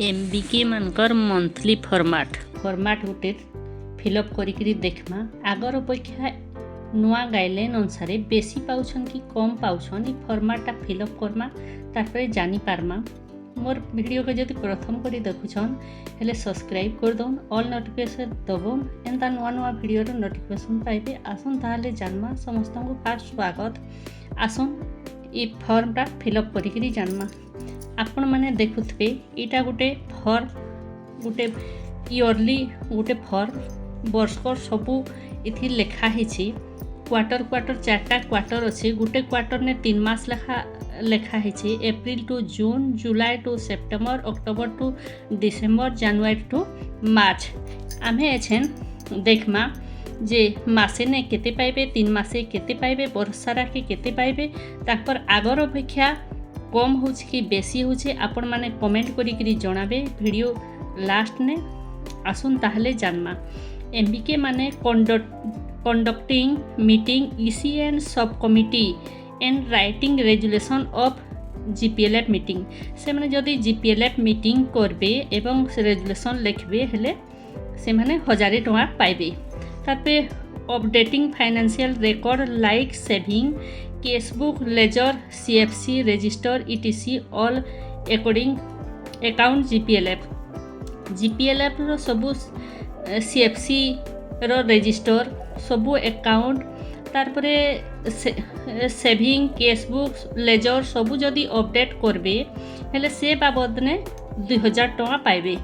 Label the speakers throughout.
Speaker 1: MBK मानकर monthly format गोटे fill up करी देखमा आगर अपेक्षा नुआ गाइडलाइन अनुसार बेसी पाउछन कि कम पाउछन फॉर्मेटा फिलअप करमा तापर जानी पारमा। मोर वीडियो को जब प्रथम करी देखुछन हेले सब्सक्राइब कर दौन ऑल नोटिफिकेशन दबन एंता नुआ नुआ वीडियो नोटिफिकेशन पाइबे। आसन ताहले जानमा समस्त को फास्ट स्वागत। आसन ये फॉर्मटा फिलअप करी जानमा। आपण मैंने देखुथे यहाँ गोटे फॉर्म गोटे इयरली गोटे फॉर्म वर्षकर सबू इथि लिखाही क्वार्टर क्वार्टर 4टा क्वार्टर अच्छे गोटे क्वार्टर ने 3 मास लिखाही April to June July to September October to December January to March. आमे एछेन देखमा जे मासे ने केते पाइबे 3 मासे केते पाइबे वर्षारा के केते पाइबे तापर आगर अपेक्षा कम हो कि बेसी होचे आपण माने कमेंट करी जणाबे वीडियो लास्ट ने। आसुन ताहले जानमा एमबीके माने conducting meeting EC and sub committee and writing resolution of GPLF meeting से माने जदि जीपीएलएफ मीटिंग करबे एवं रेजुलेशन लिखबे हेले से माने 1000 टका पाइबे। तापे updating financial record like saving cashbook ledger CFC register etc all according account GPLF रो सबू सीएफसी रो रजिस्टर सबू अकाउंट तारपरे सेविंग केसबुक लेजर सबू जदि अपडेट करबे हेले से बाबद ने 2000 टका पाइबे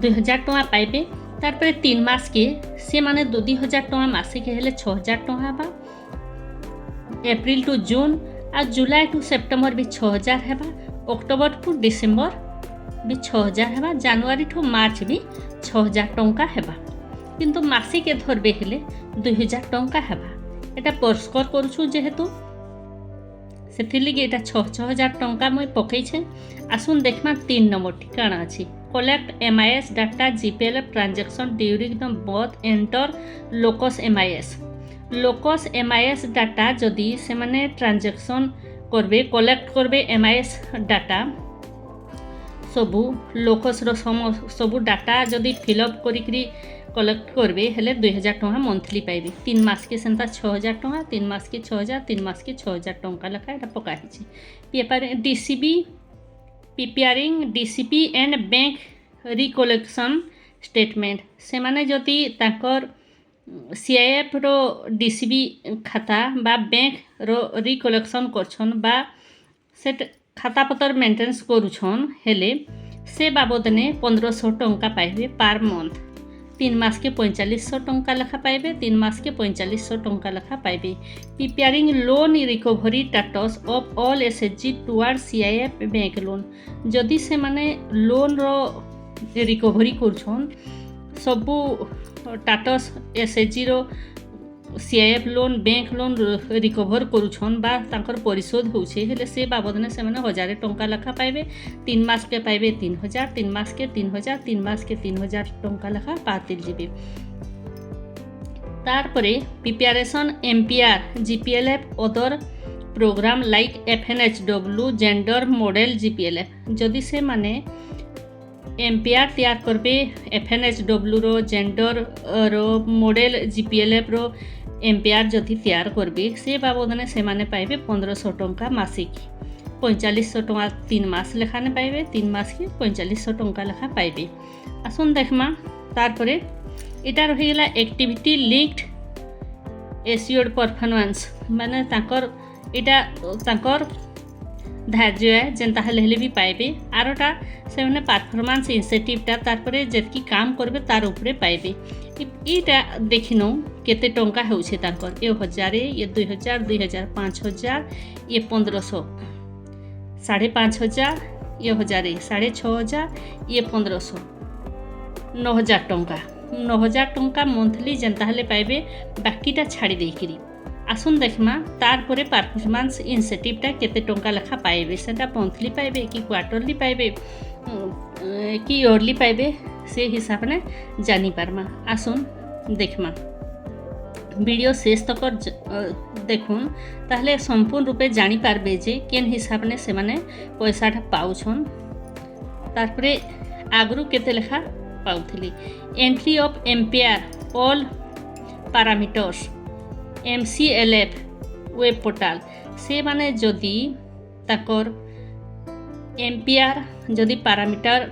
Speaker 1: 2000 टका पाइबे। तारपरे 3 मास के से माने 2000 टका मासिक हेले 6000 टका बा। एप्रिल टू जून आ जुलाई टू सेप्टेम्बर भी 6000 हेबा। अक्टोबर टू डिसेम्बर भी 6000 हेबा। जानुआरी टू मार्च भी 6000 टंका हेबा। किंतु मासिक धरबे हेले 2000 टंका हेबा। एटा परस्कर करूछु जेहेतु सेथिलि एटा 6000 टंका मैं पकईछे। आसुन देखमा 3 नंबर टी काना अछि collect MIS data GPLF transaction during the both enter LOKOS MIS data जदि से माने ट्रांजैक्शन करबे कलेक्ट करबे एमआईएस डाटा सबू लोकस रो सबू डाटा जदि फिलअप करी कलेक्ट करबे हेले 2000 टका मंथली पाइबे। 3 मास के सेंता 6000 टका 3 मास के 6000 3 मास के 6000 टका लेखा एटा पकाही paper DCB preparing DCP and bank reconciliation statement से माने जदि ताकर सीआईएफ रो डीसीबी खाता बा बैंक रो रिकलेक्शन करछन बा से खाता पत्र मेंटेनेंस करूछन हेले से बाबद ने 1500 टंका पाइबे पर मंथ। 3 मास के 4500 टंका लेखा पाइबे 3 मास के 4500 टंका लेखा पाइबे। Preparing loan recovery status of all SHG toward CIF bank loan जदि से माने लोन रो रिकवरी करछन सबू स्टेटस एसएचजी रो CIF loan bank loan recover करूछन बा तांकर परिशोध होउछे हेले से बाबद ने से माने 1000 टंका लेखा पाइबे। 3 मास के पाइबे 3000 3 मास के 3000 3 मास के 3000 टंका लेखा पातिल जीबे। तारपरे preparation MPR GPLF other programme like FNHW gender model GPLF जदि से माने एमपीआर तैयार करबे एफएनएचडब्ल्यू रो जेंडर रो मॉडल जीपीएलएफ रो एमपीआर जदि तैयार करबे से बाबद ने से माने पाइबे 1500 टंका मासिक 4500 टंका 3 मास लेखाने पाइबे 3 मास के 4500 टंका लेखा पाइबे। आसुन देखमा तारपरे एटा रहिगला एक्टिविटी लिंक्ड एश्योर्ड परफॉर्मेंस माने तांकर एटा तांकर धार्य है जेनता हेले भी पाइबे। आरोटा से माने परफॉर्मेंस इंसेंटिवटा तारपरे जेतकी काम करबे तार उपरे पाइबे। इटा देखिनो केते टंका होउछे तांकर ये 1000 ये 2000 2000 5000 ये 1500 5500 ये 1000 6500 ये 1500 9000 टंका 9000 टंका मंथली जेनता हेले पाइबे बाकीटा छाड़ी देकिरी। आसुन देखमा तारपरे परफॉर्मेंस इंसेंटिवटा केते टंका लेखा पाइबे सेटा मंथली पाइबे कि क्वार्टरली पाइबे कि इयरली पाइबे से हिसाब ने जानी पारमा। आसुन देखमा वीडियो शेष तक देखुन ताहले संपूर्ण रूपे जानी पारबे जे केन हिसाब ने से माने पैसाटा पाउछन तारपरे आगरू केते लेखा पाउथिली entry of MPR all parameters MCLF web portal से माने जदि ताकर एम्पेयर जदि पैरामीटर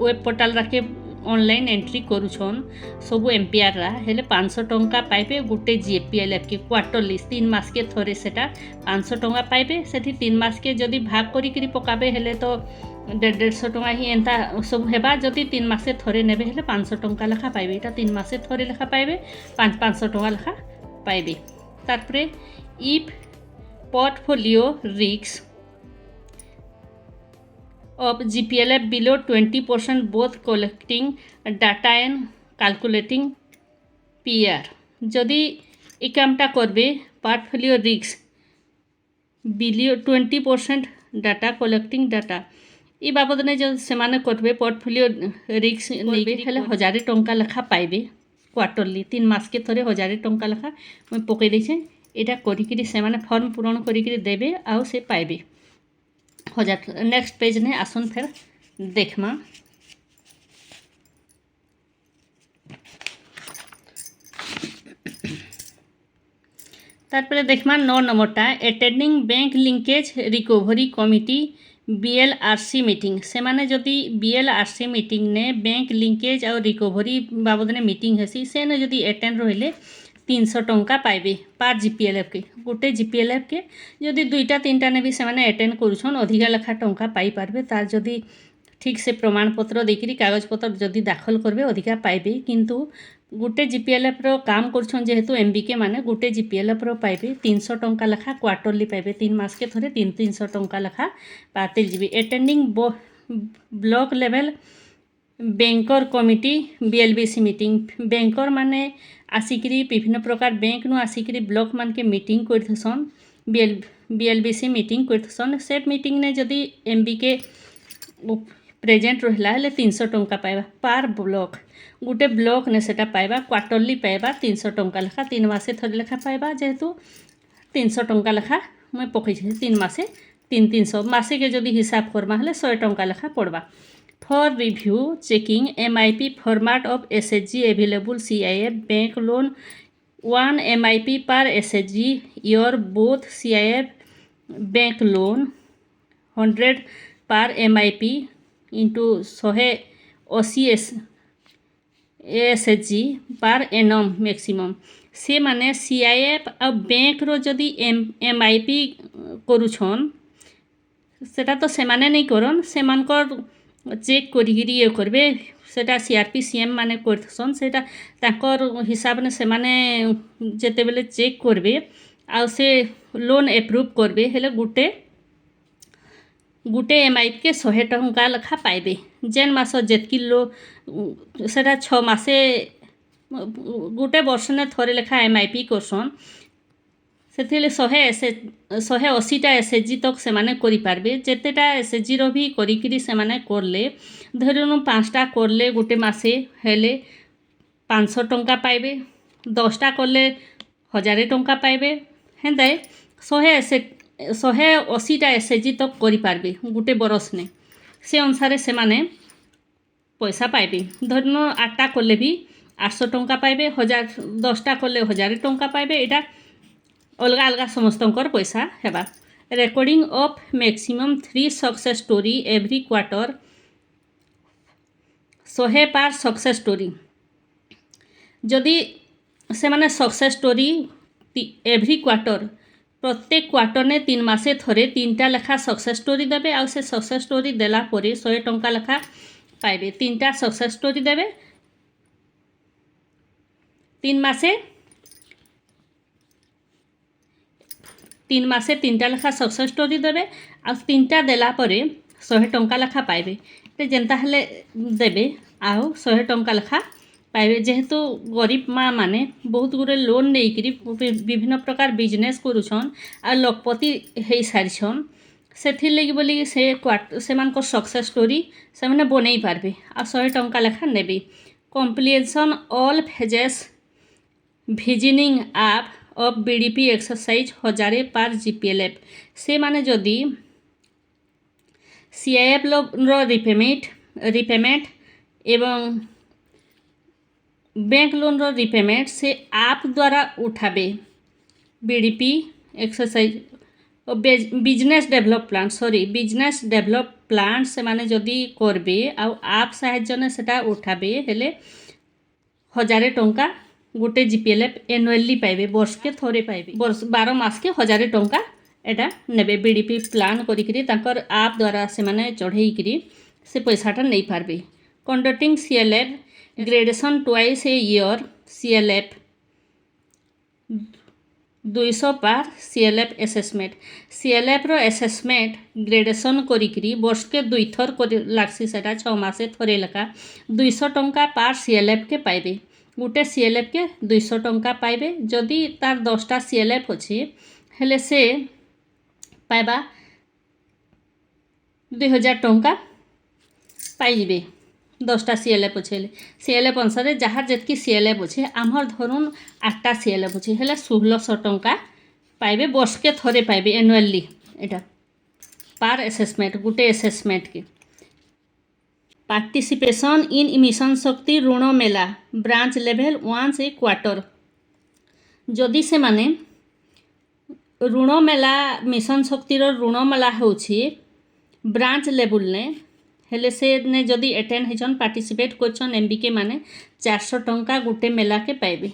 Speaker 1: वेब पोर्टाल राके ऑनलाइन एंट्री करूछन सब एम्पेयर रा हेले 500 टंका पाइबे गुटे GPLF के क्वार्टरली 3 मास के थोरे सेटा 500 टंका पाइबे सेठी 3 मास के जदि भाग करी करी पकाबे हेले तो 150 टंका ही एंता सब हेबा जदि 3 मासे थोरे नेबे हेले 500 टंका लेखा पाइबे एटा 3 मासे थोरे लेखा पाइबे 500 टंका लेखा पाइबे तारपरे if portfolio risk of GPLF below 20% both collecting data and calculating PR जदि ए कामटा करबे portfolio risk below 20% data collecting data ई बाबद ने जो सेमाने करबे पोर्टफोलियो रिस्क लेबे हेले 1000 टंका लेखा पाइबे क्वार्टरली 3 मास के थोरे 1000 टंका लेखा मैं पकई देछे एटा करिकरी सेमाने फॉर्म पूरण करिकरी देबे आउ से पाइबे 1000 नेक्स्ट पेज ने आसन फिर देखमा तारपरे देखमा 9 नंबरटा attending bank linkage recovery committee BLRC meeting से माने जदि BLRC मीटिंग ने बैंक लिंकेज और रिकवरी बाबद ने मीटिंग हेसी से ने जदि अटेंड रहिले 300 टंका पाइबे पार GPLF के गोटे GPLF के जदि 2टा 3टा ने भी से माने अटेंड करूछन अधिका लेखा टंका पाई पारबे तार जदि ठीक से प्रमाण पत्र देकरी कागज पत्र जदि दाखल करबे अधिका पाइबे किंतु गोटे GPLF रो काम करछन जेहेतु MBK माने गोटे GPLF रो पाइबे 300 टंका लेखा क्वार्टरली पाइबे 3 मास के थोरे 300 टंका लेखा पाते जीबे attending block level banker committee BLBC meeting banker माने आसिकरी विभिन्न प्रकार बैंक नु आसिकरी ब्लॉक मान के मीटिंग करथसन BLBC मीटिंग करथसन से मीटिंग ने जदि MBK प्रेजेंट रहला हेले 300 टंका पाइबा पार ब्लॉक गोटे ब्लॉक ने सेटा पाइबा क्वार्टरली पाइबा 300 टंका लेखा 3 मासे थोड़े लेखा पाइबा जेहेतु 300 टंका लेखा मैं पकई 3 मासे 300 मासे के जदि हिसाब करमा हेले 100 टंका लेखा पड़बा for review checking MIP format of SHG available CIF bank loan 1 MIP per SHG your both CIF bank loan 100 per MIP into 180 SHG per annum maximum से माने CIF और बैंक रो जदि MIP करूछन सेटा तो से माने नहीं करन से मानकर चेक करिगिरी ये करबे सेटा CRPCM माने करथसन सेटा ताकर हिसाब ने से माने जेते बेले चेक करबे आ से लोन अप्रूव करबे हेले गुटे MIP के 100 टंका लेखा पाइबे जेन मास जेतकी लो सेटा 6 मासे गुटे वर्ष ने थोरे लेखा MIP करसन सेथिले 180टा SHG तक से माने करि पारबे जेतेटा SHG रो भी करिकरी से माने करले धरनु 5टा करले गुटे मासे हेले 500 टंका पाइबे 10टा करले 1000 टंका पाइबे हेंदे 180टा SHG तक करि पारबे गुटे बरस ने से अनुसार से माने पैसा पाइबे धरनु 8टा करले भी 800 टंका पाइबे 10टा करले 1000 टंका पाइबे एटा अलग अलग समस्तंकर पैसा हेबा recording of maximum 3 success story every quarter 100 पार सक्सेस स्टोरी जदि से माने सक्सेस स्टोरी एवरी क्वार्टर प्रत्येक क्वार्टर ने 3 मासे थोरे 3टा लेखा सक्सेस स्टोरी देबे आ से सक्सेस स्टोरी देला परे 100 टंका लेखा पाइबे 3टा सक्सेस स्टोरी देबे 3 मासे 3टा लेखा सक्सेस स्टोरी देबे आ 3टा देला परे 100 टंका लेखा पाइबे ते जेंता हेले देबे आ 100 टंका लेखा पाइबे जेहेतु गरीब माँ माने बहुत गुरे लोन नहीं विभिन्न प्रकार बिजनेस करूछन आ लखपति हे सारिछन सेथिर लगी बोली से मानकर सक्सेस स्टोरी से माने बनै पारबे आ 100 टंका लेखा नेबे completion all phases visioning up of BDP exercise 1000 पार GPLF से माने जदि CIF लोन रिपेमेंट एवं बैंक लोन रिपेमेंट से आप द्वारा उठाबे BDP exercise business develop plan से माने जदि करबे आप साहाय्य सेटा उठाबे हेले 1000 टंका गोटे GPLF एनुअली पाइबे वर्ष के थोड़े पाइबे वर्ष 12 मास के 1000 टंका एटा नेबे BDP प्लान करिकरी ताकर आप द्वारा से माने चढ़ेइकरी से पैसाटा नहीं पारबे। Conducting CLF gradation twice a year CLF 200 per CLF assessment रो एसेसमेंट ग्रेडेशन करिकरी वर्ष के 2 थर लागसी सेटा 6 मासे थरे लेखा 200 टंका पार CLF के पाइबे गोटे CLF के 200 टंका पाइबे जदि तार 10टा CLF अच्छे हेले से पाइबा 2000 टंका पाइबे 10टा CLF अच्छे CLF अनुसार जहाँ जितकी CLF अच्छे आमर धरुन 8टा CLF अच्छे हेले 1600 टंका पाइबे वर्ष के थरे पाइबे एनुअली एटा पार एसेसमेंट गोटे एसेसमेंट के। पार्टिसिपेशन इन मिशन शक्ति ऋण मेला branch level once a quarter जदि से माने ऋण मेला मिशन शक्तिर ऋण मेला होछि ब्रांच लेवल ने हेले से ने जदि अटेंड होचन पार्टिसिपेट करछन MBK माने 400 टंका गोटे मेला के पाइबे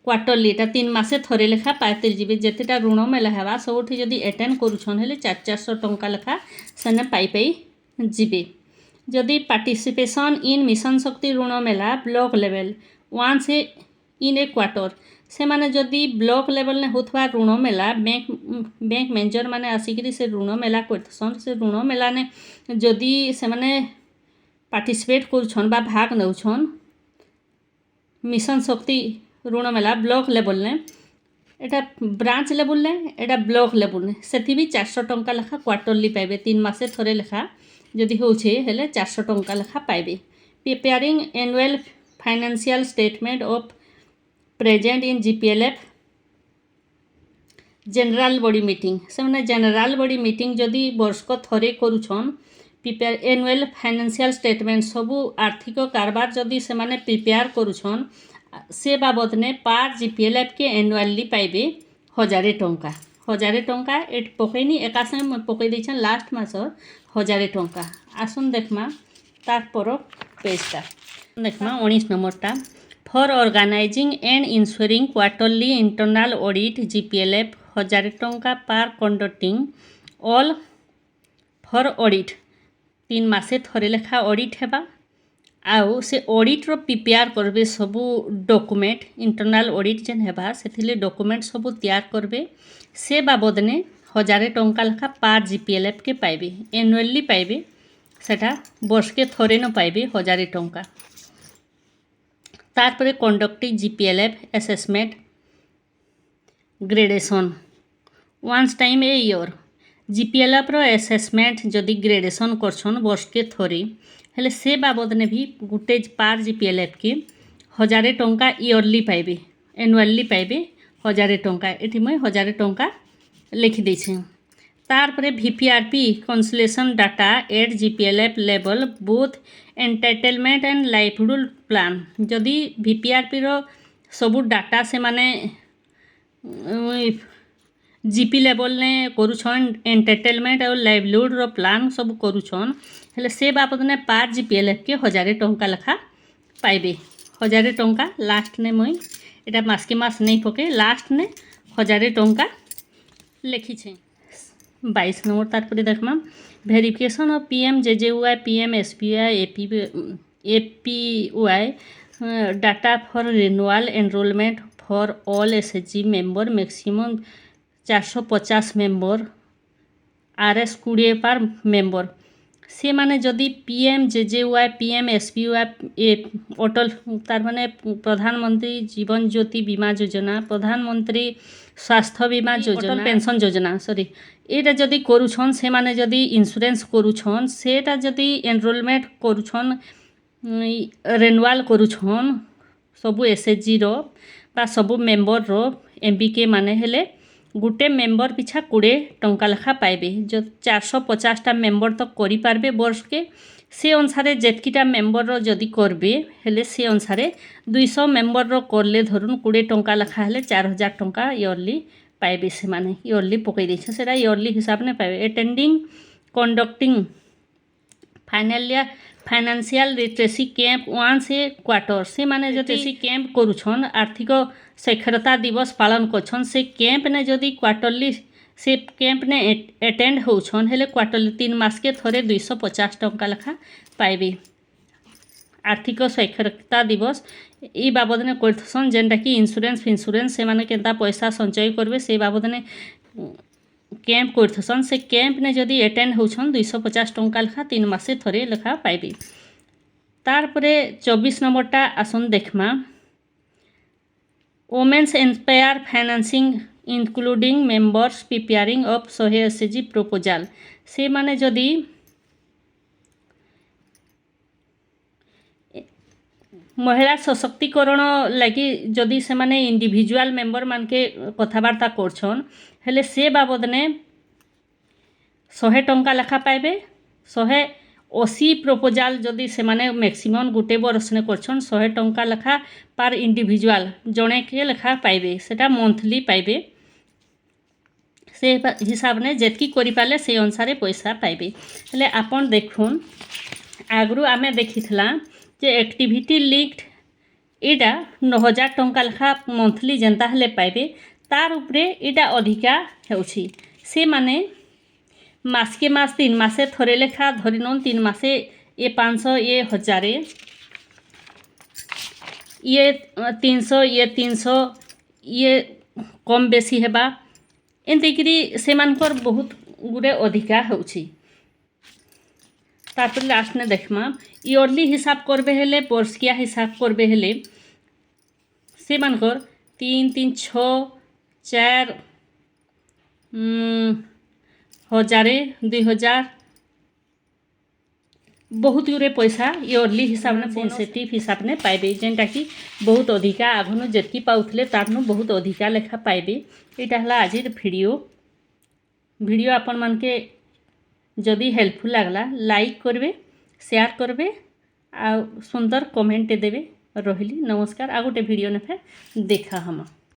Speaker 1: क्वार्टरली एटा 3 मासे थरे लेखा पाइते जिबे जेतेटा ऋण मेला हेबा सबठी जदि अटेंड करूछन हेले 400 टंका लेखा सेने पाई जिबे। जदि पार्टिसिपेशन इन मिशन शक्ति ऋण मेला block level once in a quarter से माने जदि ब्लॉक लेवल ने होथवा ऋण मेला बैंक मैनेजर माने आसिकरी से ऋण मेला करथसन से ऋण मेला ने जदि से माने पार्टिसिपेट करछन बा भाग नउछन मिशन शक्ति ऋण मेला ब्लॉक लेवल ने एटा ब्रांच लेवल ने एटा ब्लॉक लेवल ने सेठी भी 400 टंका लेखा क्वार्टरली पाइबे 3 मासे थरे लेखा जदि होछे हेले 400 टंका लेखा पाइबे। Preparing annual financial statement of present in GPLF general body meeting से माने जनरल बॉडी मीटिंग जदि वर्ष को थरे करूछन प्रिपेयर एनुअल फाइनेंशियल स्टेटमेंट सबू आर्थिक कारबार जदि से माने प्रिपेयर करूछन से बाबद ने पार GPLF के एनुअली पाइबे 1000 टंका 1000 टंका एट पकईनी एकासे पकई देछन लास्ट मासर 1000 टंका। आसुन देखमा तार पर पेजटा देखमा 19 नंबरटा for organising and insuring quarterly internal audit GPLF 1000 टंका per conducting all for audit 3 मासे थरे लेखा ऑडिट हेबा आउ से ऑडिट रो प्रिपेयर करबे सबू डॉक्यूमेंट इंटरनल ऑडिट जेन हेबा सेथिले डॉक्यूमेंट सबू तैयार करबे से बाबद ने 1000 टंका लेखा पार GPLF के पाइबे एनुअली पाइबे सेटा वर्ष के थरे न पाइबे 1000 टंका। तारपरे conducting GPLF assessment gradation once time a year GPLF रो एसेसमेंट जदि ग्रेडेशन करछन वर्ष के थरे हेले से बाबद ने भी गोटे पार GPLF के 1000 टंका ईयरली पाइबे एनुअली पाइबे 1000 टंका एठी मैं 1000 टंका लिखि देछे। तारपरे VPRP consolation data at GPLF level both entitlement and livelihood plan जदि VPRP रो सबू डाटा से माने GP लेवल ने करूछन एंटाइटलमेंट और लाइवलीहुड रो प्लान सब करूछन हेले से बाबद ने पार GPLF के 1000 टंका लेखा पाइबे 1000 टंका लास्ट ने मैं एटा मास के मास नहीं पके लास्ट ने 1000 टंका लिखी 22 नंबर तारपरे देखमा verification of PMJJY PMSBY APY data for renewal enrolment for all SHG member maximum 450 member RS 20 per member से माने जदि PMJJY PMSBY अटल तार माने प्रधानमंत्री जीवन ज्योति बीमा योजना प्रधानमंत्री स्वास्थ्य बीमा योजना पेंशन योजना सॉरी एटा जदि करूछन से माने जदि इंश्योरेंस करूछन सेटा जदि एनरोलमेंट करूछन रिन्यूअल करूछन सबू SHG रो बा सबू मेंबर रो MBK माने हेले गोटे मेम्बर पिछा 20 टंका लेखा पाइबे। जो 450टा मेम्बर तक करि पारबे वर्ष के से अनुसार जेतकीटा मेम्बर जदि करबे हेले से अनुसार 200 मेम्बर करले धरुन 20 टंका लेखा हेले 4000 टंका इयरली पाइबे। से माने इयरली पकई देछ सेटा इयरली हिसाब ने पाइबे। Attending conducting financial literacy camp 1 से क्वार्टर से माने जदि कैंप करूछन आर्थिक साक्षरता दिवस पालन करछन से कैंप ने जदि क्वार्टरली से कैंप ने अटेंड होछन हेले क्वार्टरली 3 मास के थोरे 250 टंका लेखा पाइबे। आर्थिक साक्षरता दिवस ई बाबद ने करथसन जेनटा कि इंश्योरेंस से माने केनता पैसा संचय करबे से बाबद ने कैंप करथसन। से कैंप ने जदि अटेंड होछन 250 टंका लेखा 3 मासे थोरे लेखा पाइबे। तार परे 24 नंबरटा आसन देखमा women's empower financing including members preparing of 180G proposal से माने जदि महिला सशक्तिकरण लगी जदि से माने इंडिविजुअल मेंबर मान के कथबार्ता करछन हेले से बाबद ने 100 टंका लेखा पाइबे। 180 प्रपोजल जदि से माने मैक्सिमम गोटे बरस ने करछन 100 टंका लेखा पर इंडिविजुअल जणे के लेखा पाइबे। सेटा मंथली पाइबे। से हिसाब ने जेतकी करि पाले से अनुसार पैसा पाइबे। हेले आपन देखुन आगरु आमे देखिथला जे एक्टिविटी लिंक्ड इटा 9000 टंका लेखा मंथली जेंता हेले पाइबे तार उपरे इटा अधिका हेउछि। से माने मास के मास 3 मासे थोरे लेखा धरिनोन 3 मासे ये 500 ये 1000 ये 300 ये 300 ये कम बेसी हेबा एंतिकरी से मानकर बहुत गुडे अधिका हेउछि। तापर लास्ट ने देखमा इयरली हिसाब करबे हेले वर्षकिया हिसाब करबे हेले से मानकर 3 3 6 4 1000 2000 बहुत गुरे पैसा इयरली हिसाब ने सेंसिटिव हिसाब ने पाइबे जेनटा कि बहुत अधिका आघनु जेतकी पाउथले तारनु बहुत अधिका लेखा पाइबे। एटा हला आजिर वीडियो आपन मान के जदि हेल्पफुल लागला लाइक करबे शेयर करबे आ सुंदर कमेंट देबे। रहिली नमस्कार। आ गोटे वीडियो ने फेर देखा हम।